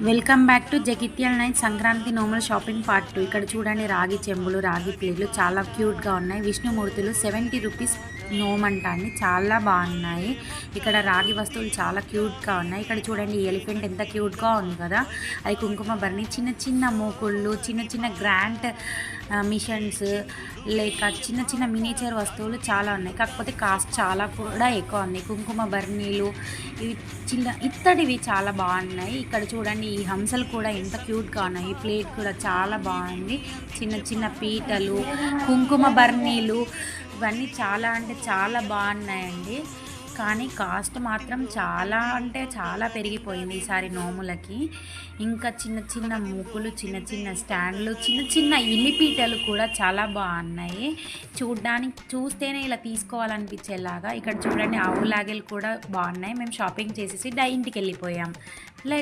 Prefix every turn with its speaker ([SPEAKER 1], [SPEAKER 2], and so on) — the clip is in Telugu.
[SPEAKER 1] Welcome back to Jagtial nine Sankranti Nomula shopping part 2. ఇక్కడ చూడండి రాగి చెంబులు, రాగి ప్లేట్లు చాలా క్యూట్గా ఉన్నాయి. విష్ణుమూర్తులు 70 రూపీస్ నోమంట అండి, చాలా బాగున్నాయి. ఇక్కడ రాగి వస్తువులు చాలా క్యూట్గా ఉన్నాయి. ఇక్కడ చూడండి ఎలిఫెంట్ ఎంత క్యూట్గా ఉంది కదా, అది కుంకుమ భరణి. చిన్న చిన్న మూకుళ్ళు, చిన్న చిన్న గ్రాండ్ మిషన్స్, లేక చిన్న చిన్న మినీచర్ వస్తువులు చాలా ఉన్నాయి. కాకపోతే కాస్ట్ చాలా కూడా ఎక్కువ ఉంది. కుంకుమ భరణీలు ఇవి చిన్న ఇత్తడివి చాలా బాగున్నాయి. ఇక్కడ చూడండి ఈ హంసలు కూడా ఎంత క్యూట్గా ఉన్నాయి. ఈ ప్లేట్ కూడా చాలా బాగుంది. చిన్న చిన్న పీటలు, కుంకుమ బర్నీలు ఇవన్నీ చాలా అంటే చాలా బాగున్నాయండి. కానీ కాస్ట్ మాత్రం చాలా అంటే చాలా పెరిగిపోయింది ఈసారి నోములకి. ఇంకా చిన్న చిన్న మూకులు, చిన్న చిన్న స్టాండ్లు, చిన్న చిన్న ఇల్లిపీటలు కూడా చాలా బాగున్నాయి. చూస్తేనే ఇలా తీసుకోవాలనిపించేలాగా. ఇక్కడ చూడండి ఆవులాగెలు కూడా బాగున్నాయి. మేము షాపింగ్ చేసేసి ఇంటికి వెళ్ళిపోయాం.